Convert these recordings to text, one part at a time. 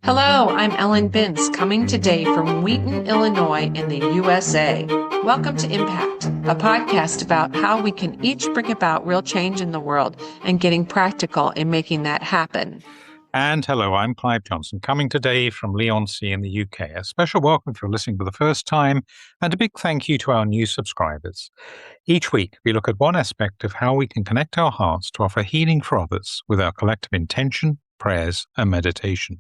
Hello, I'm Ellen Binns, coming today from Wheaton, Illinois, in the USA. Welcome to Impact, a podcast about how we can each bring about real change in the world and getting practical in making that happen. And hello, I'm Clive Johnson, coming today from Leigh-on-Sea in the UK. A special welcome if you're listening for the first time, and a big thank you to our new subscribers. Each week, we look at one aspect of how we can connect our hearts to offer healing for others with our collective intention, prayers, and meditation,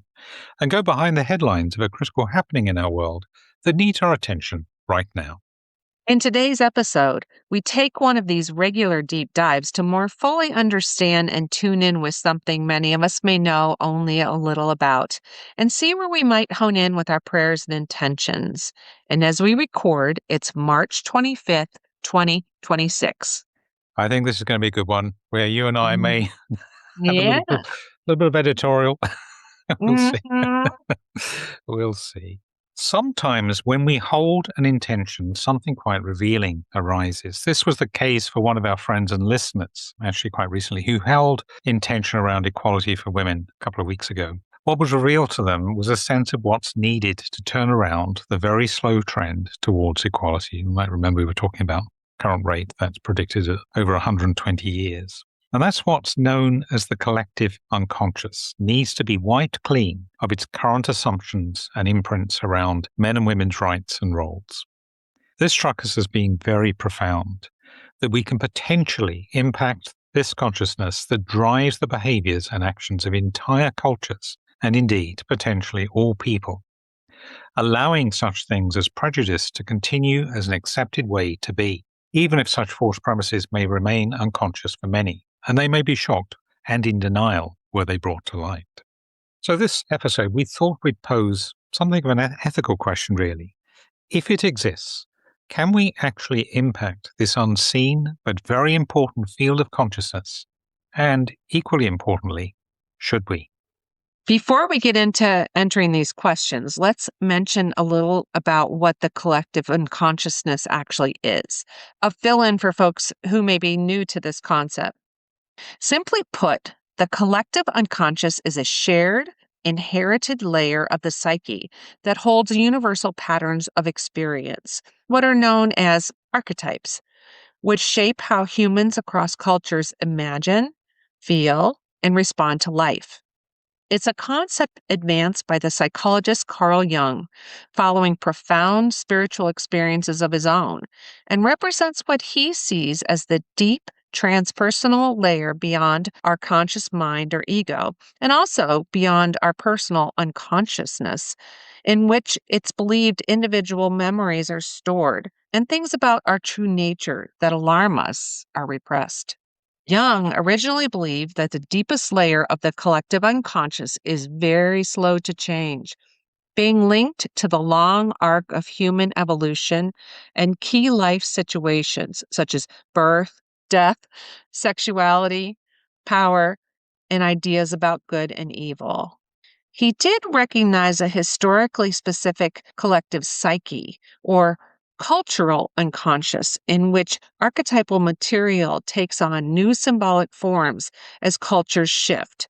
and go behind the headlines of a critical happening in our world that needs our attention right now. In today's episode, we take one of these regular deep dives to more fully understand and tune in with something many of us may know only a little about, and see where we might hone in with our prayers and intentions. And as we record, it's March 25th, 2026. I think this is going to be a good one, where you and I may have Yeah. a little bit of editorial. We'll see. Mhm. We'll see. Sometimes when we hold an intention, something quite revealing arises. This was the case for one of our friends and listeners, actually quite recently, who held intention around equality for women a couple of weeks ago. What was revealed to them was a sense of what's needed to turn around the very slow trend towards equality. You might remember we were talking about current rate that's predicted at over 120 years. And that's what's known as the collective unconscious, needs to be wiped clean of its current assumptions and imprints around men and women's rights and roles. This struck us as being very profound, that we can potentially impact this consciousness that drives the behaviors and actions of entire cultures, and indeed, potentially all people, allowing such things as prejudice to continue as an accepted way to be, even if such false premises may remain unconscious for many. And they may be shocked and in denial were they brought to light. So this episode, we thought we'd pose something of an ethical question, really. If it exists, can we actually impact this unseen but very important field of consciousness? And equally importantly, should we? Before we get into entering these questions, let's mention a little about what the collective unconsciousness actually is. A fill-in for folks who may be new to this concept. Simply put, the collective unconscious is a shared, inherited layer of the psyche that holds universal patterns of experience, what are known as archetypes, which shape how humans across cultures imagine, feel, and respond to life. It's a concept advanced by the psychologist Carl Jung, following profound spiritual experiences of his own, and represents what he sees as the deep transpersonal layer beyond our conscious mind or ego, and also beyond our personal unconsciousness, in which it's believed individual memories are stored, and things about our true nature that alarm us are repressed. Jung originally believed that the deepest layer of the collective unconscious is very slow to change, being linked to the long arc of human evolution and key life situations such as birth, death, sexuality, power, and ideas about good and evil. He did recognize a historically specific collective psyche or cultural unconscious in which archetypal material takes on new symbolic forms as cultures shift.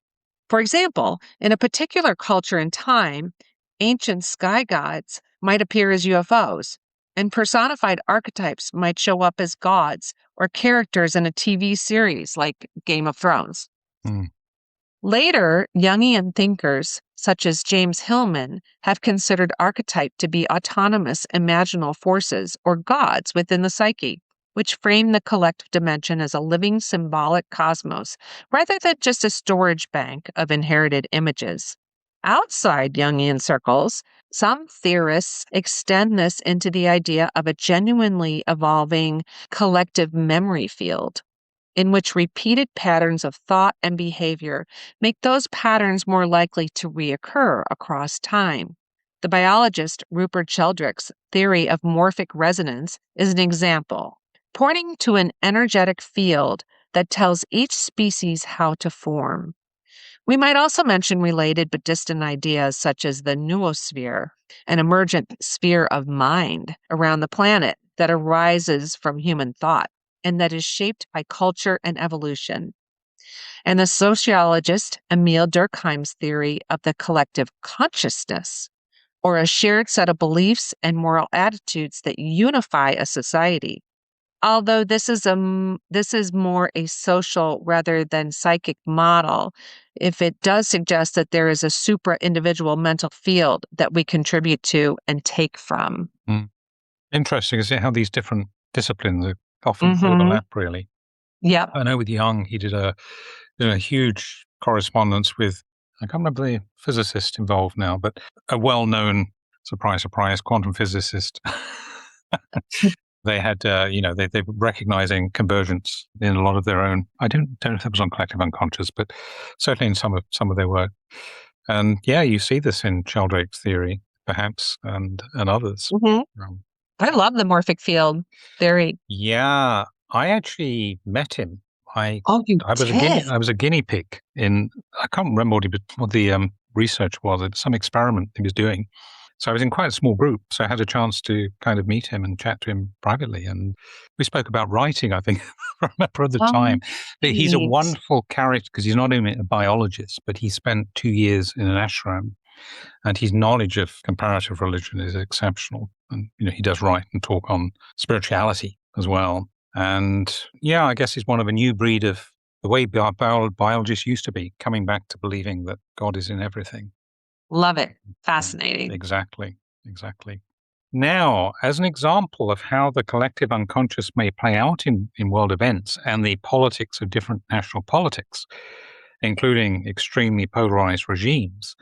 For example, in a particular culture and time, ancient sky gods might appear as UFOs, and personified archetypes might show up as gods or characters in a TV series like Game of Thrones. Hmm. Later, Jungian thinkers, such as James Hillman, have considered archetype to be autonomous imaginal forces or gods within the psyche, which frame the collective dimension as a living symbolic cosmos rather than just a storage bank of inherited images. Outside Jungian circles, some theorists extend this into the idea of a genuinely evolving collective memory field, in which repeated patterns of thought and behavior make those patterns more likely to reoccur across time. The biologist Rupert Sheldrake's theory of morphic resonance is an example, pointing to an energetic field that tells each species how to form. We might also mention related but distant ideas such as the noosphere, an emergent sphere of mind around the planet that arises from human thought and that is shaped by culture and evolution. And the sociologist Emile Durkheim's theory of the collective consciousness, or a shared set of beliefs and moral attitudes that unify a society. Although this is more a social rather than psychic model, if it does suggest that there is a supra individual mental field that we contribute to and take from. Mm. Interesting, is it how these different disciplines often Mm-hmm. overlap, really? Yep. I know with Jung, he did a huge correspondence with, I can't remember the physicist involved now, but a well-known, surprise, surprise, quantum physicist. They had, they were recognizing convergence in a lot of their own. I don't know if it was on collective unconscious, but certainly in some of their work. And yeah, you see this in Sheldrake's theory, perhaps, and others. Mm-hmm. I love the morphic field theory. Yeah, I actually met him. I Oh, you I was a did? guinea pig in, I can't remember what the research was. It was some experiment he was doing. So I was in quite a small group, so I had a chance to kind of meet him and chat to him privately. And we spoke about writing, I think, I remember at the time. But he's a Neat. wonderful character because he's not only a biologist, but he spent 2 years in an ashram, and his knowledge of comparative religion is exceptional. And he does write and talk on spirituality as well. And yeah, I guess he's one of a new breed of the way biologists used to be, coming back to believing that God is in everything. Love it. Fascinating. Exactly. Now, as an example of how the collective unconscious may play out in world events and the politics of different national politics, including extremely polarized regimes,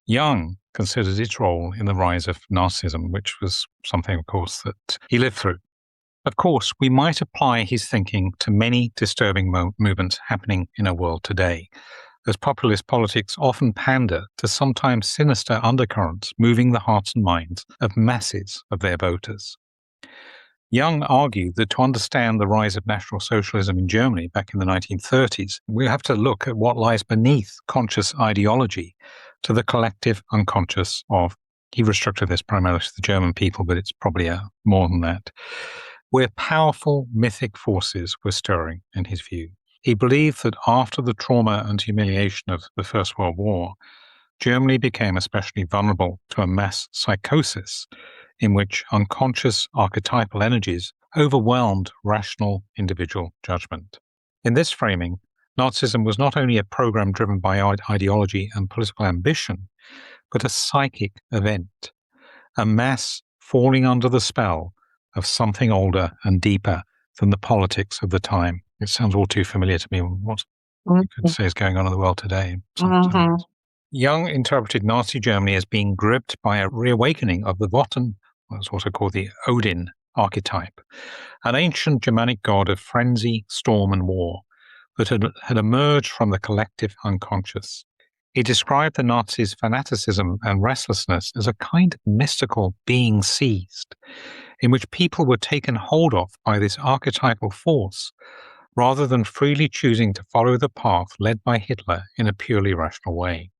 Jung considers its role in the rise of narcissism, which was something, of course, that he lived through. Of course, we might apply his thinking to many disturbing movements happening in our world today, as populist politics often pander to sometimes sinister undercurrents moving the hearts and minds of masses of their voters. Jung argued that to understand the rise of National Socialism in Germany back in the 1930s, we have to look at what lies beneath conscious ideology to the collective unconscious of, he restricted this primarily to the German people, but it's probably more than that, where powerful mythic forces were stirring, in his view. He believed that after the trauma and humiliation of the First World War, Germany became especially vulnerable to a mass psychosis in which unconscious archetypal energies overwhelmed rational individual judgment. In this framing, Nazism was not only a program driven by ideology and political ambition, but a psychic event, a mass falling under the spell of something older and deeper than the politics of the time. It sounds all too familiar to me. What you could say is going on in the world today. Mm-hmm. Jung interpreted Nazi Germany as being gripped by a reawakening of the Wotan, what's also called the Odin archetype, an ancient Germanic god of frenzy, storm, and war that had emerged from the collective unconscious. He described the Nazis' fanaticism and restlessness as a kind of mystical being seized, in which people were taken hold of by this archetypal force, rather than freely choosing to follow the path led by Hitler in a purely rational way.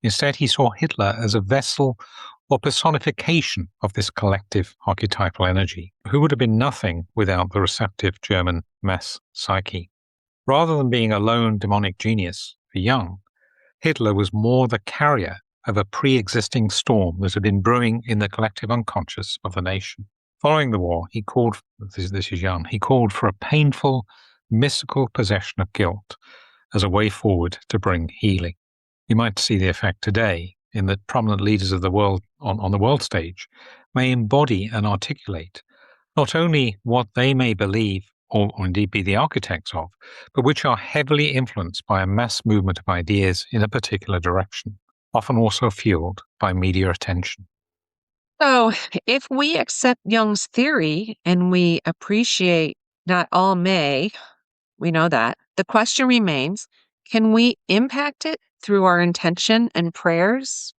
Instead, he saw Hitler as a vessel or personification of this collective archetypal energy, who would have been nothing without the receptive German mass psyche. Rather than being a lone demonic genius for Jung, Hitler was more the carrier of a pre-existing storm that had been brewing in the collective unconscious of the nation. Following the war, he called for a painful, mystical possession of guilt as a way forward to bring healing. You might see the effect today in that prominent leaders of the world on the world stage may embody and articulate not only what they may believe or indeed be the architects of, but which are heavily influenced by a mass movement of ideas in a particular direction, often also fueled by media attention. So, if we accept Jung's theory and we appreciate not all may, we know that, the question remains, can we impact it through our intention and prayers?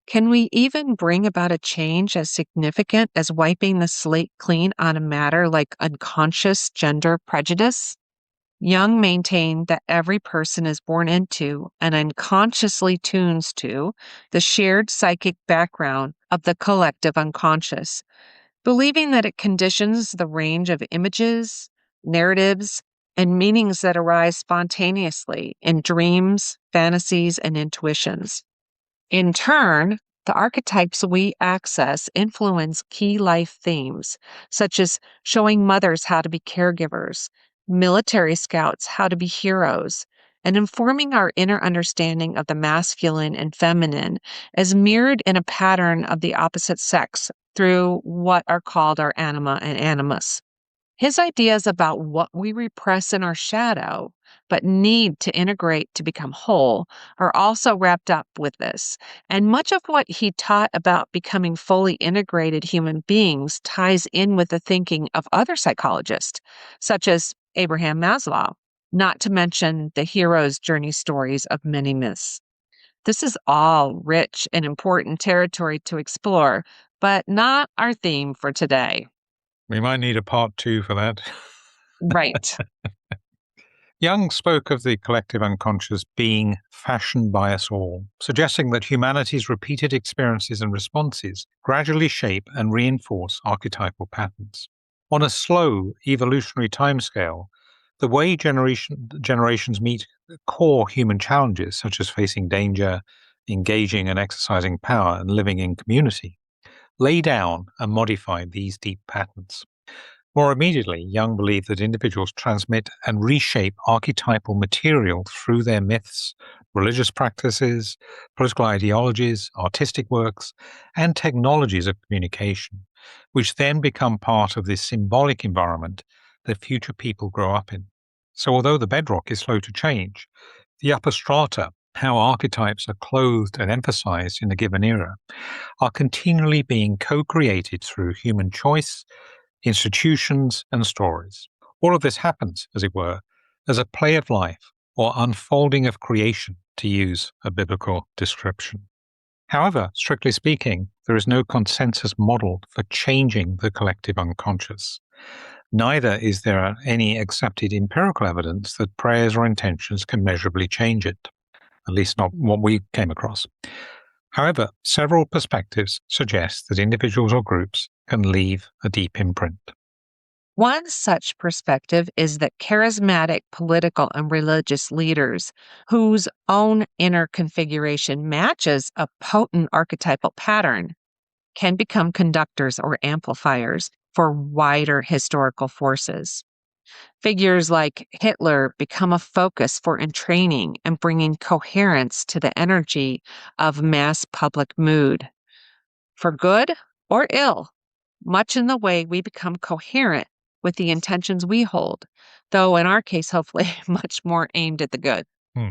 Can we even bring about a change as significant as wiping the slate clean on a matter like unconscious gender prejudice? Jung maintained that every person is born into and unconsciously tunes to the shared psychic background of the collective unconscious, believing that it conditions the range of images, narratives, and meanings that arise spontaneously in dreams, fantasies, and intuitions. In turn, the archetypes we access influence key life themes, such as showing mothers how to be caregivers, military scouts how to be heroes, and informing our inner understanding of the masculine and feminine as mirrored in a pattern of the opposite sex through what are called our anima and animus. His ideas about what we repress in our shadow, but need to integrate to become whole, are also wrapped up with this. And much of what he taught about becoming fully integrated human beings ties in with the thinking of other psychologists, such as Abraham Maslow, not to mention the hero's journey stories of many myths. This is all rich and important territory to explore, but not our theme for today. We might need a part 2 for that. Right. Jung spoke of the collective unconscious being fashioned by us all, suggesting that humanity's repeated experiences and responses gradually shape and reinforce archetypal patterns. On a slow evolutionary timescale, the way generations meet core human challenges, such as facing danger, engaging and exercising power, and living in community, lay down and modify these deep patterns. More immediately, Jung believed that individuals transmit and reshape archetypal material through their myths, religious practices, political ideologies, artistic works, and technologies of communication, which then become part of this symbolic environment that future people grow up in. So although the bedrock is slow to change, the upper strata, how archetypes are clothed and emphasized in a given era, are continually being co-created through human choice, institutions, and stories. All of this happens, as it were, as a play of life or unfolding of creation, to use a biblical description. However, strictly speaking, there is no consensus model for changing the collective unconscious. Neither is there any accepted empirical evidence that prayers or intentions can measurably change it, at least not what we came across. However, several perspectives suggest that individuals or groups can leave a deep imprint. One such perspective is that charismatic political and religious leaders whose own inner configuration matches a potent archetypal pattern can become conductors or amplifiers for wider historical forces. Figures like Hitler become a focus for entraining and bringing coherence to the energy of mass public mood, for good or ill, much in the way we become coherent with the intentions we hold, though in our case, hopefully, much more aimed at the good. Hmm.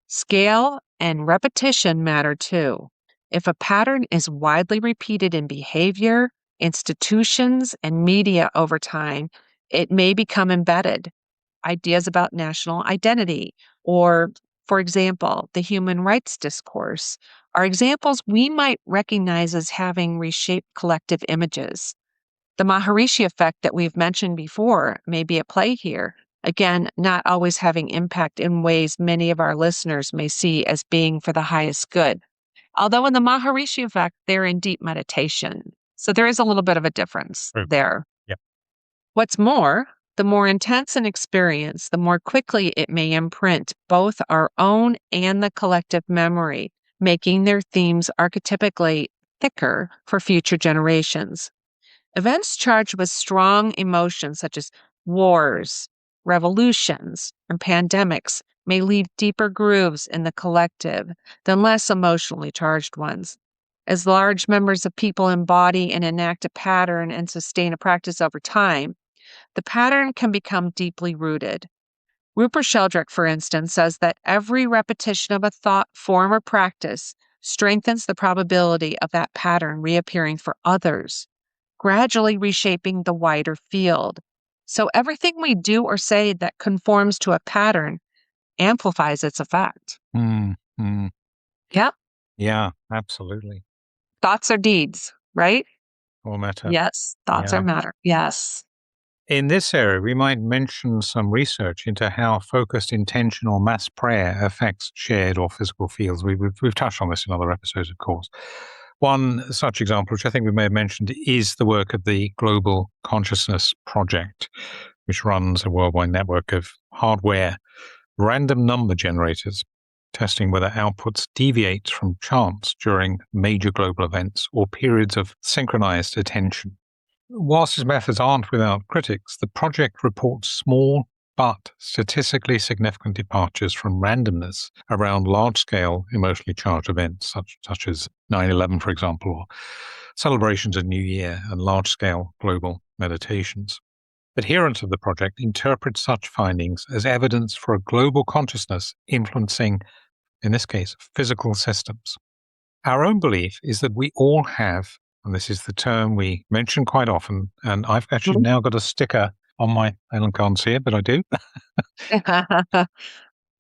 Scale and repetition matter too. If a pattern is widely repeated in behavior, institutions, and media over time, it may become embedded. Ideas about national identity, or, for example, the human rights discourse, are examples we might recognize as having reshaped collective images. The Maharishi effect that we've mentioned before may be at play here. Again, not always having impact in ways many of our listeners may see as being for the highest good. Although in the Maharishi effect, they're in deep meditation. So there is a little bit of a difference True. there. Yep. What's more, the more intense an experience, the more quickly it may imprint both our own and the collective memory, making their themes archetypically thicker for future generations. Events charged with strong emotions such as wars, revolutions, and pandemics may leave deeper grooves in the collective than less emotionally charged ones. As large numbers of people embody and enact a pattern and sustain a practice over time, the pattern can become deeply rooted. Rupert Sheldrake, for instance, says that every repetition of a thought, form, or practice strengthens the probability of that pattern reappearing for others, gradually reshaping the wider field. So everything we do or say that conforms to a pattern amplifies its effect. Yep. Yeah, absolutely. Thoughts are deeds, right? All matter. Yes. Thoughts are matter. Yes. In this area, we might mention some research into how focused intention or mass prayer affects shared or physical fields. We've touched on this in other episodes, of course. One such example, which I think we may have mentioned, is the work of the Global Consciousness Project, which runs a worldwide network of hardware random number generators, testing whether outputs deviate from chance during major global events or periods of synchronized attention. Whilst his methods aren't without critics, the project reports small but statistically significant departures from randomness around large-scale emotionally charged events, such as 9/11, for example, or celebrations of New Year and large-scale global meditations. Adherents of the project interpret such findings as evidence for a global consciousness influencing, in this case, physical systems. Our own belief is that we all have, and this is the term we mention quite often, and I've actually now got a sticker on my, Ellen can't see it, but I do,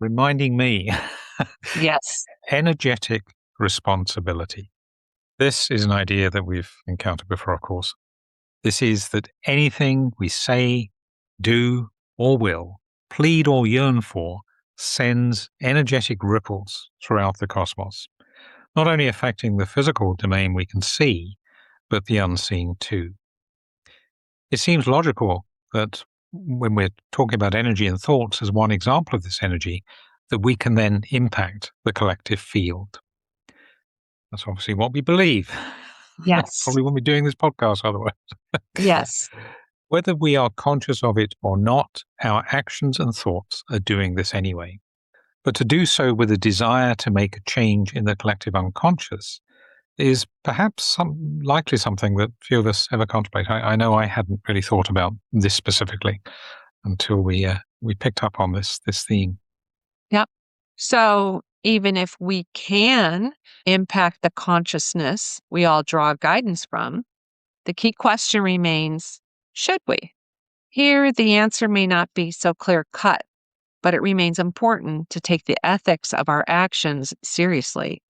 reminding me, Yes. energetic responsibility. This is an idea that we've encountered before, of course. This is that anything we say, do, or will, plead or yearn for, sends energetic ripples throughout the cosmos, not only affecting the physical domain we can see, but the unseen too. It seems logical that when we're talking about energy and thoughts as one example of this energy, that we can then impact the collective field. That's obviously what we believe. Yes. Probably wouldn't be doing this podcast otherwise. Yes. Whether we are conscious of it or not, our actions and thoughts are doing this anyway. But to do so with a desire to make a change in the collective unconscious is perhaps likely something that few of us ever contemplate. I know I hadn't really thought about this specifically until we picked up on this theme. Yep. So even if we can impact the consciousness we all draw guidance from, the key question remains, should we? Here, the answer may not be so clear cut, but it remains important to take the ethics of our actions seriously.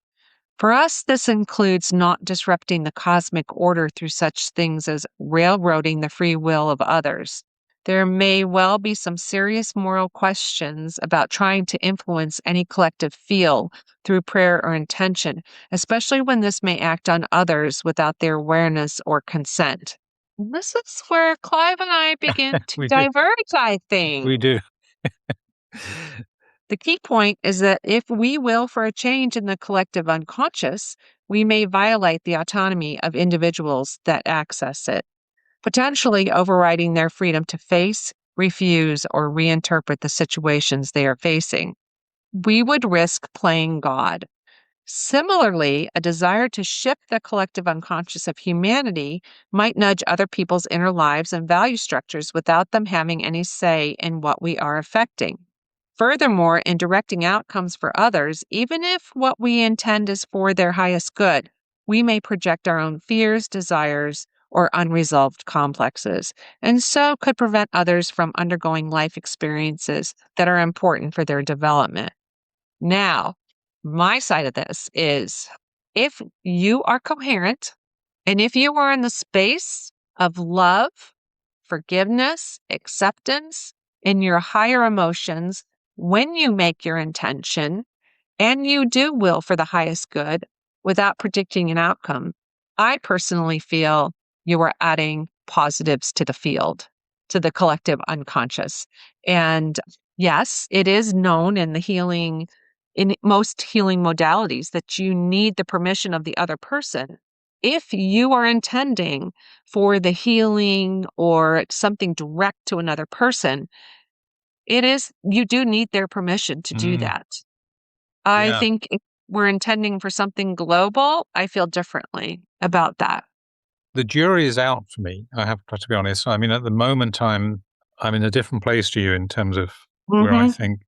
For us, this includes not disrupting the cosmic order through such things as railroading the free will of others. There may well be some serious moral questions about trying to influence any collective feel through prayer or intention, especially when this may act on others without their awareness or consent. This is where Clive and I begin to We do. diverge, I think. We do. The key point is that if we will for a change in the collective unconscious, we may violate the autonomy of individuals that access it, potentially overriding their freedom to face, refuse, or reinterpret the situations they are facing. We would risk playing God. Similarly, a desire to shift the collective unconscious of humanity might nudge other people's inner lives and value structures without them having any say in what we are affecting. Furthermore, in directing outcomes for others, even if what we intend is for their highest good, we may project our own fears, desires, or unresolved complexes, and so could prevent others from undergoing life experiences that are important for their development. Now, my side of this is if you are coherent and if you are in the space of love, forgiveness, acceptance, in your higher emotions, when you make your intention and you do will for the highest good without predicting an outcome, I personally feel you are adding positives to the field, to the collective unconscious. And yes, it is known in in most healing modalities that you need the permission of the other person. If you are intending for the healing or something direct to another person, you do need their permission to do that. I Yeah. think if we're intending for something global, I feel differently about that. The jury is out for me, I have to be honest. I mean, at the moment, I'm in a different place to you in terms of where I Mhm. think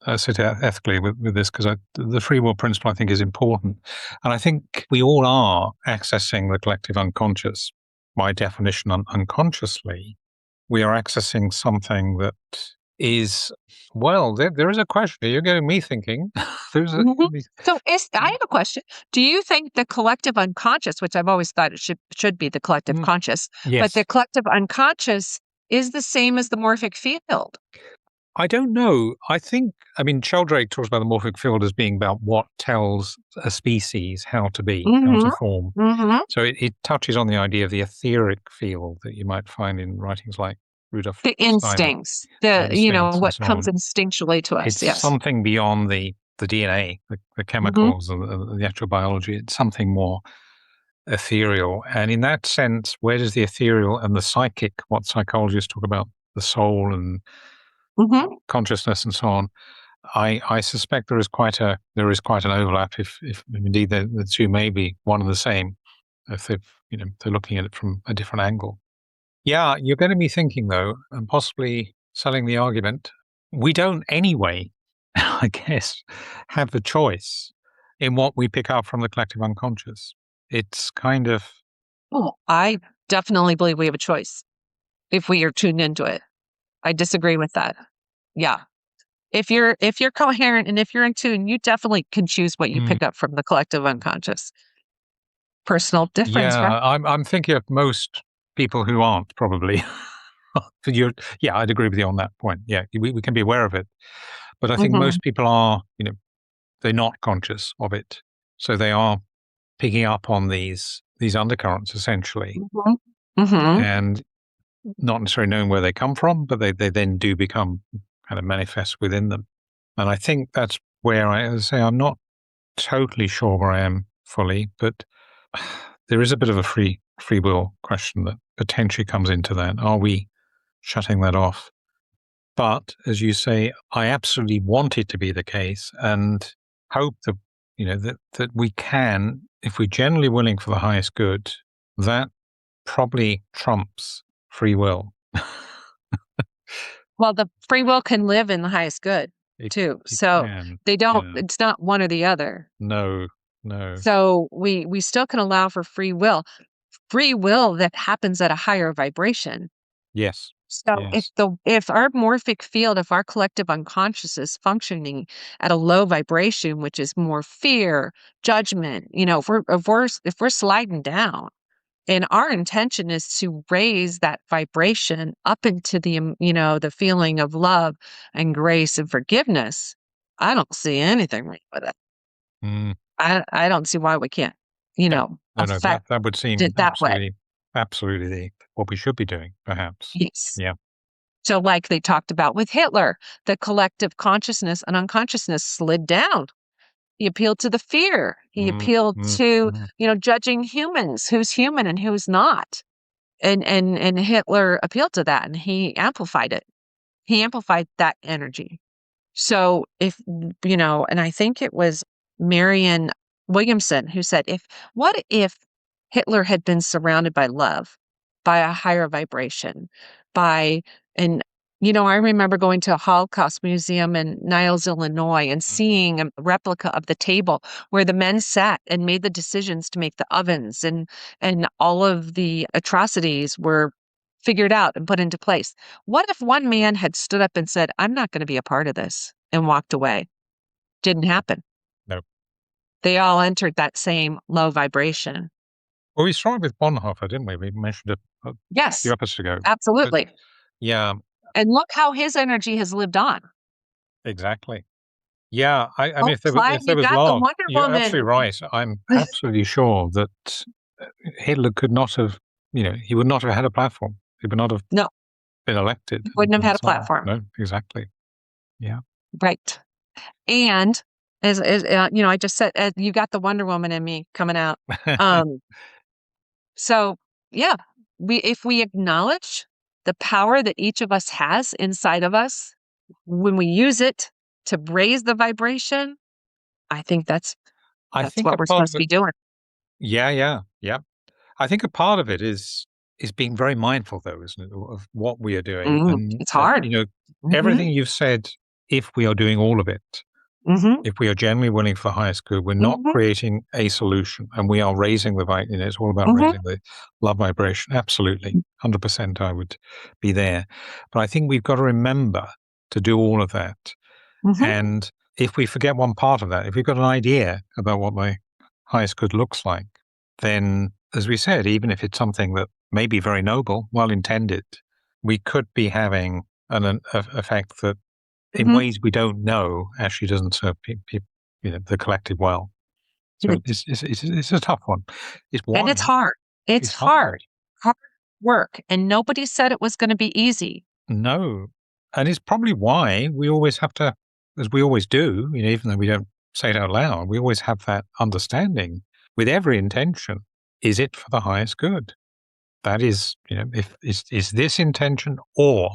I sit ethically with this, because the free will principle, I think, is important. And I think we all are accessing the collective unconscious. By definition, unconsciously, we are accessing something that is, well, there is a question. You're getting me thinking. There's a, Mhm. So I have a question. Do you think the collective unconscious, which I've always thought it should be the collective Mm, conscious, but yes. the collective unconscious is the same as the morphic field? I don't know. I mean, Sheldrake talks about the morphic field as being about what tells a species how to be, how to Mhm. form. Mhm. So it touches on the idea of the etheric field that you might find in writings like Rudolf The Steiner, instincts, the instincts and what so comes on. instinctually to us. It's Yes. something beyond the DNA, the Hmm. chemicals, and the actual biology. It's something more ethereal. And in that sense, where does the ethereal and the psychic, what psychologists talk about, the soul and Hmm. consciousness and so on, I suspect there is quite an overlap. If indeed the two may be one and the same, if they're looking at it from a different angle. Yeah, you're going to be thinking though, and possibly selling the argument. We don't anyway, I guess, have the choice in what we pick up from the collective unconscious. It's kind of Oh, I definitely believe we have a choice if we are tuned into it. I disagree with that. Yeah. If you're coherent and if you're in tune, you definitely can choose what you mm, pick up from the collective unconscious. Personal difference, right? yeah. I'm thinking of most people who aren't probably. Yeah, I'd agree with you on that point. Yeah, we can be aware of it, but I think Mhm. most people are. They're not conscious of it, so they are picking up on these undercurrents essentially, Mhm. Mhm. and not necessarily knowing where they come from, but they then do become kind of manifest within them. And I think that's where as I say, I'm not totally sure where I am fully, but there is a bit of a free will question that potentially comes into that. Are we shutting that off? But as you say, I absolutely want it to be the case and hope that that we can, if we're generally willing for the highest good, that probably trumps free will. Well, the free will can live in the highest good It too. it So can. they don't, Yeah. it's not one or the other. No, no. So we still can allow for free will that happens at a higher vibration. Yes. So Yes. if our morphic field, if our collective unconscious is functioning at a low vibration, which is more fear, judgment, if we're sliding down, and our intention is to raise that vibration up into the feeling of love and grace and forgiveness, I don't see anything wrong with it. Mm. I don't see why we can't, Yeah. No, affect that would seem it that way. absolutely what we should be doing, perhaps. Yes. Yeah. So, like they talked about with Hitler, the collective consciousness and unconsciousness slid down. He appealed to the fear. He Mm, appealed mm, to, mm, judging humans, who's human and who's not. And Hitler appealed to that and he amplified it. He amplified that energy. So and I think it was Marianne Williamson who said, what if Hitler had been surrounded by love, by a higher vibration, by, and, I remember going to a Holocaust museum in Niles, Illinois, and mm, seeing a replica of the table where the men sat and made the decisions to make the ovens and all of the atrocities were figured out and put into place. What if one man had stood up and said, "I'm not gonna be a part of this," and walked away? Didn't happen. no. They all entered that same low vibration. Well, we started with Bonhoeffer, didn't we? We mentioned it a few Yes, episodes ago. But absolutely. yeah, And look how his energy has lived on. exactly. Yeah, I mean, Oh, Clive, if there you was got the love, Wonder you're absolutely Woman. right. I'm absolutely sure that Hitler could not have, he would not have had a platform. He would not have No, been elected you wouldn't have and had a so on. platform. No, exactly. Yeah. Right. And I just said, you got the Wonder Woman in me coming out. Um, so yeah, if we acknowledge the power that each of us has inside of us, when we use it to raise the vibration, I think that's I that's think what a we're part supposed of to it, be doing. yeah, yeah, yeah. I think a part of it is being very mindful, though, isn't it, of what we are doing, and It's that hard. Mhm. everything you've said. If we are doing all of it, Mhm. if we are genuinely willing for the highest good, we're not Mhm. creating a solution, and we are raising it's all about Mhm. raising the love vibration. Absolutely, 100%. I would be there, but I think we've got to remember to do all of that. Mhm. And if we forget one part of that, if we've got an idea about what the highest good looks like, then, as we said, even if it's something that may be very noble, well intended, we could be having an effect that, in Mhm. ways we don't know, actually doesn't serve the collective well. So Right. it's a tough one. It's And it's why hard. It's it's hard. hard. Hard. work, and nobody said it was going to be easy. No. And it's probably why we always have to, as we always do, even though we don't say it out loud, we always have that understanding with every intention. Is it for the highest good? That is, if is this intention or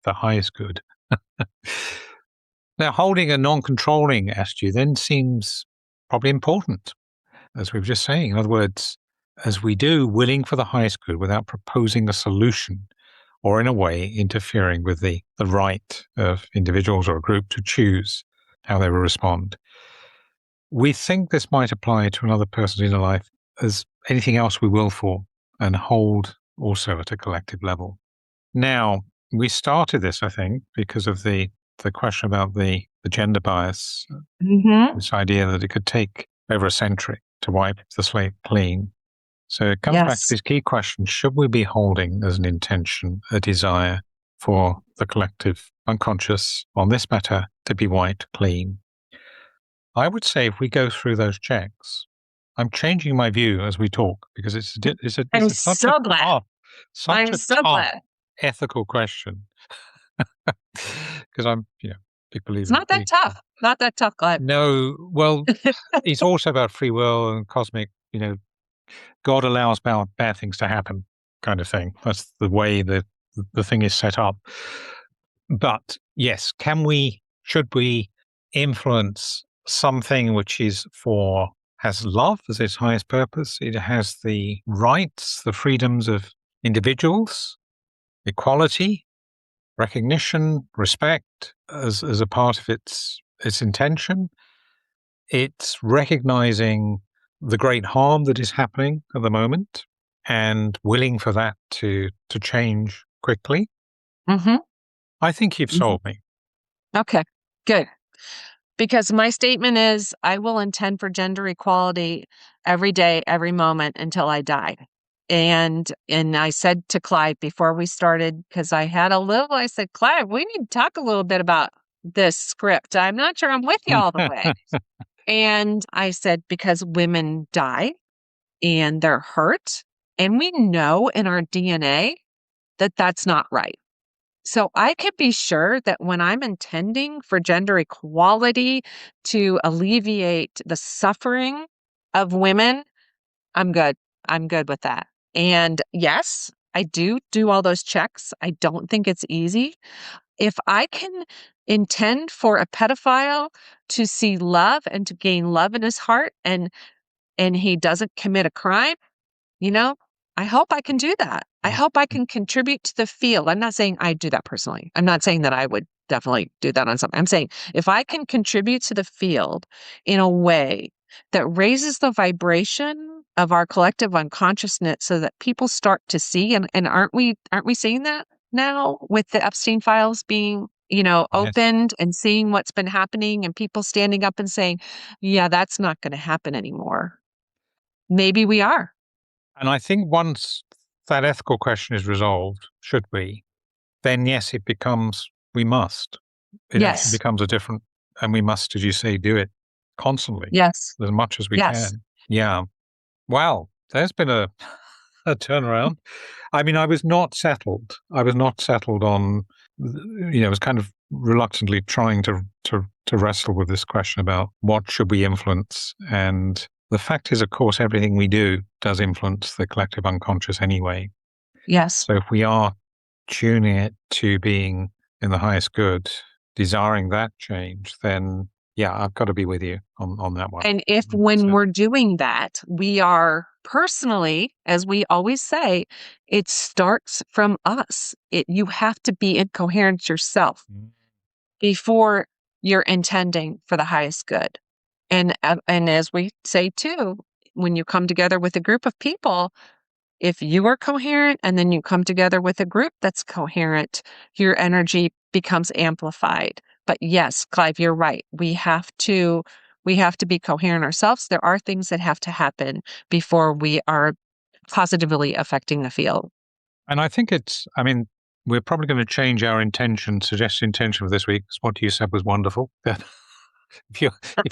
the highest good? Now, holding a non-controlling attitude then seems probably important, as we were just saying. In other words, as we do, willing for the highest good without proposing a solution or in a way interfering with the right of individuals or a group to choose how they will respond. We think this might apply to another person's inner life as anything else we will for and hold also at a collective level. Now, we started this, I think, because of the question about the gender bias, this idea that it could take over a century to wipe the slate clean. So it comes back to this key question: should we be holding as an intention a desire for the collective unconscious on this matter to be wiped clean? I would say if we go through those checks, I'm changing my view as we talk because I'm such so glad. such I'm a so tough glad. ethical question. Because I'm, big It's believer. not that tough. Not that tough, Clive. No, well, it's also about free will and cosmic, God allows bad things to happen kind of thing. That's the way the thing is set up. But yes, should we influence something which has love as its highest purpose? It has the rights, the freedoms of individuals, equality, recognition, respect as a part of its intention. It's recognizing the great harm that is happening at the moment and willing for that to change quickly. Mm-hmm. I think you've sold me. Okay, good. Because my statement is I will intend for gender equality every day, every moment until I die. And I said to Clive before we started, because I said, Clive, we need to talk a little bit about this script. I'm not sure I'm with you all the way. And I said, because women die and they're hurt, and we know in our DNA that that's not right. So I can be sure that when I'm intending for gender equality to alleviate the suffering of women, I'm good. I'm good with that. And yes, I do all those checks. I don't think it's easy. If I can intend for a pedophile to see love and to gain love in his heart and he doesn't commit a crime, you know, I hope I can do that. I hope I can contribute to the field. I'm not saying I do that personally. I'm not saying that I would definitely do that on something. I'm saying if I can contribute to the field in a way that raises the vibration of our collective unconsciousness so that people start to see, and aren't we seeing that now with the Epstein files being, Yes. opened and seeing what's been happening and people standing up and saying, yeah, that's not going to happen anymore. Maybe we are. And I think once that ethical question is resolved, should we, then yes, it becomes, we must. It actually Yes. becomes and we must, as you say, do it constantly. Yes. As much as we Yes. can. Yeah. Wow. There's been a turnaround. I mean, I was not settled. I was not settled on, I was kind of reluctantly trying to wrestle with this question about what should we influence. And the fact is, of course, everything we do does influence the collective unconscious anyway. Yes. So if we are tuning it to being in the highest good, desiring that change, then yeah, I've got to be with you on that one. And if when we're doing that, we are personally, as we always say, it starts from us. You have to be in coherence yourself before you're intending for the highest good. And as we say too, when you come together with a group of people, if you are coherent and then you come together with a group that's coherent, your energy becomes amplified. But yes, Clive, you're right. We have to be coherent ourselves. There are things that have to happen before we are positively affecting the field. And I think we're probably going to change our suggested intention for this week. What you said was wonderful. if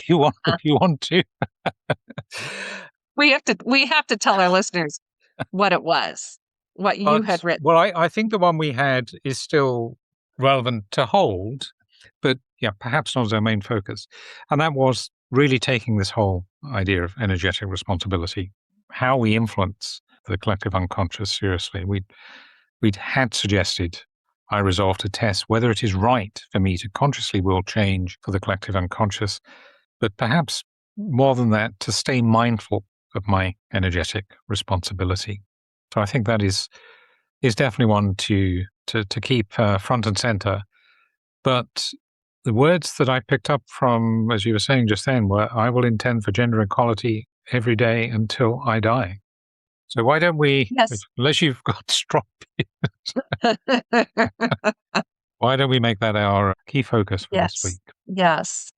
you want to. We have to tell our listeners what it was. what you But, had written. well, I think the one we had is still relevant to hold, but yeah, perhaps not as our main focus. And that was really taking this whole idea of energetic responsibility, how we influence the collective unconscious seriously. We'd had suggested I resolve to test whether it is right for me to consciously will change for the collective unconscious, but perhaps more than that, to stay mindful of my energetic responsibility. So I think that is definitely one to keep front and center. But the words that I picked up from, as you were saying just then, were I will intend for gender equality every day until I die. So why don't we, Yes. unless you've got strong, why don't we make that our key focus for this Yes. week? Yes.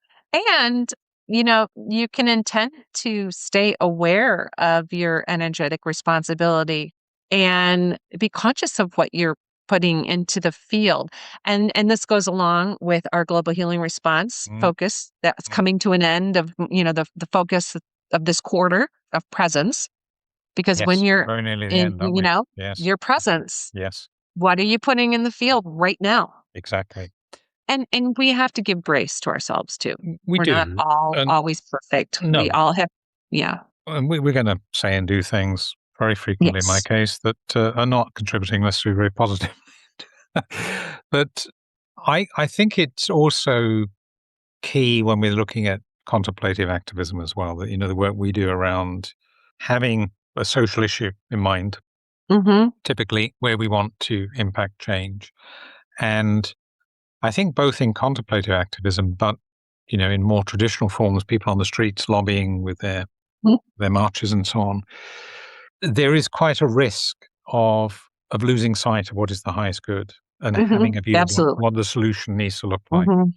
And, you can intend to stay aware of your energetic responsibility and be conscious of what you're putting into the field. And this goes along with our global healing response Mm, focus that's mm. coming to an end of, the focus of this quarter of presence. Because when Yes, you're very nearly the in, end, aren't we? Yes, your presence, yes, what are you putting in the field right now? exactly. And we have to give grace to ourselves too. We We're not do. all And always perfect. We no, all have yeah. and we're going to say and do things very frequently in my Yes. case that are not contributing necessarily very positive. But I think it's also key when we're looking at contemplative activism as well, that, the work we do around having a social issue in mind, Mhm. typically where we want to impact change. And I think both in contemplative activism, but, in more traditional forms, people on the streets lobbying with Mm, their marches and so on, there is quite a risk of losing sight of what is the highest good and mhm. having a view of Absolutely. what the solution needs to look like. Mhm.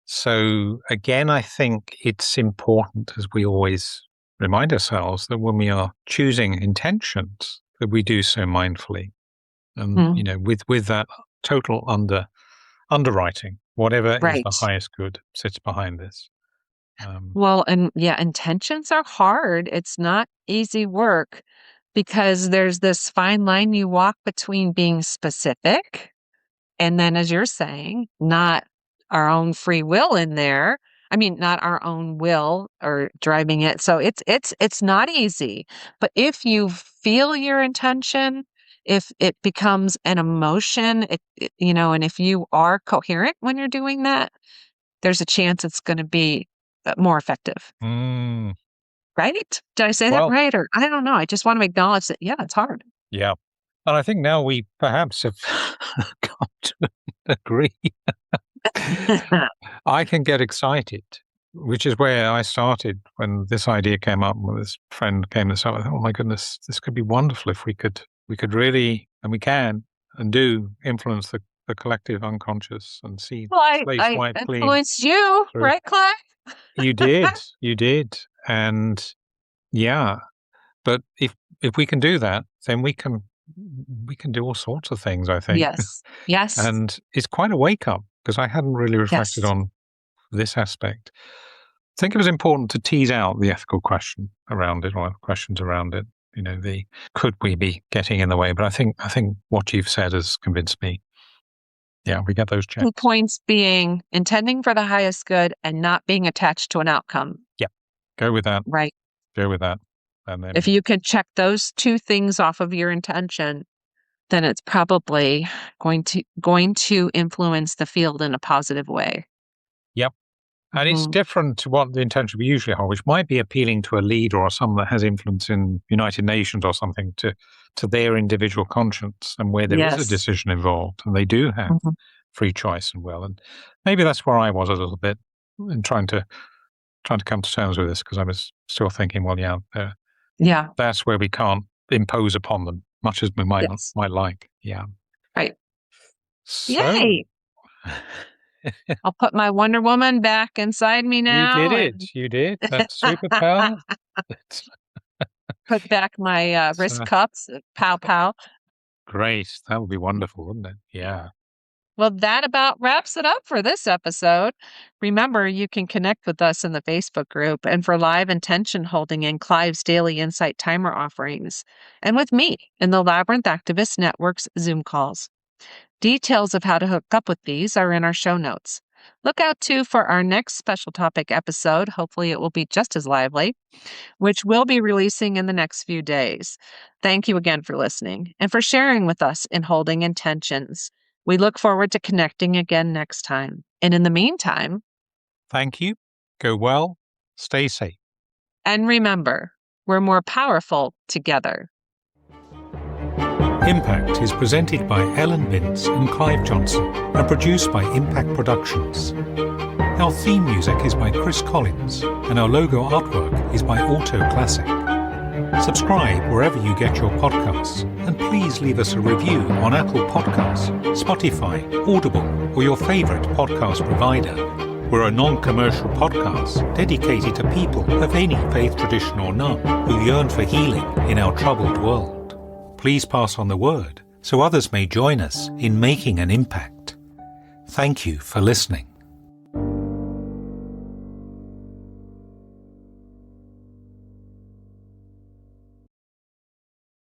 So again, I think it's important, as we always remind ourselves, that when we are choosing intentions, that we do so mindfully, and Mm. with that total underwriting, whatever is the Right. highest good sits behind this. Um, Well, and yeah, intentions are hard. It's not easy work because there's this fine line you walk between being specific and then, as you're saying, not our own free will in there. I mean, not our own will or driving it. So it's not easy. But if you feel your intention, if it becomes an emotion, and if you are coherent when you're doing that, there's a chance it's going to be more effective. mm, Right? Did I say that well, right? Or I don't know. I just want to acknowledge that. Yeah, it's hard. yeah, and I think now we perhaps have come to agree. I can get excited, which is where I started when this idea came up. When this friend came this up, I thought, "Oh my goodness, this could be wonderful if we could really, and we can and do influence the collective unconscious and see Well, slate I wipe clean influenced you, through." right, Clive? You did, and yeah. But if we can do that, then we can do all sorts of things, I think, Yes. Yes. and it's quite a wake up because I hadn't really reflected Yes. on this aspect. I think it was important to tease out the ethical question around it, or questions around it. The could we be getting in the way? But I think what you've said has convinced me. Yeah, we get those 2 checks. points being intending for the highest good and not being attached to an outcome, Yeah, go with that. right? Go with that. And If then, you can check those 2 things off of your intention, then it's probably going to influence the field in a positive way. yep. And it's Mhm. different to what the intention we usually hold, which might be appealing to a leader or someone that has influence in United Nations or something to their individual conscience, and where there is a Yes. decision involved and they do have Mhm. free choice and will. And maybe that's where I was a little bit in trying to come to terms with this, because I was still thinking, well, yeah, Yeah. that's where we can't impose upon them much as we might Yes. might like. Yeah. Right. So Yay! I'll put my Wonder Woman back inside me you did now it. and You did that superpower. It's, put back my, it's wrist cuffs, pow pow. great. That would be wonderful, wouldn't it? Yeah. Well, that about wraps it up for this episode. Remember, you can connect with us in the Facebook group and for live intention holding in Clive's Daily Insight Timer offerings, and with me in the Labyrinth Activist Network's Zoom calls. Details of how to hook up with these are in our show notes. Look out too for our next special topic episode. Hopefully, it will be just as lively, which we'll be releasing in the next few days. Thank you again for listening and for sharing with us in Holding Intentions. We look forward to connecting again next time. And in the meantime, Thank you. Go well. Stay safe. and remember, we're more powerful together. Impact is presented by Ellen Bintz and Clive Johnson and produced by Impact Productions. Our theme music is by Chris Collins and our logo artwork is by Auto Classic. Subscribe wherever you get your podcasts and please leave us a review on Apple Podcasts, Spotify, Audible, or your favorite podcast provider. We're a non-commercial podcast dedicated to people of any faith tradition or none who yearn for healing in our troubled world. Please pass on the word so others may join us in making an impact. Thank you for listening.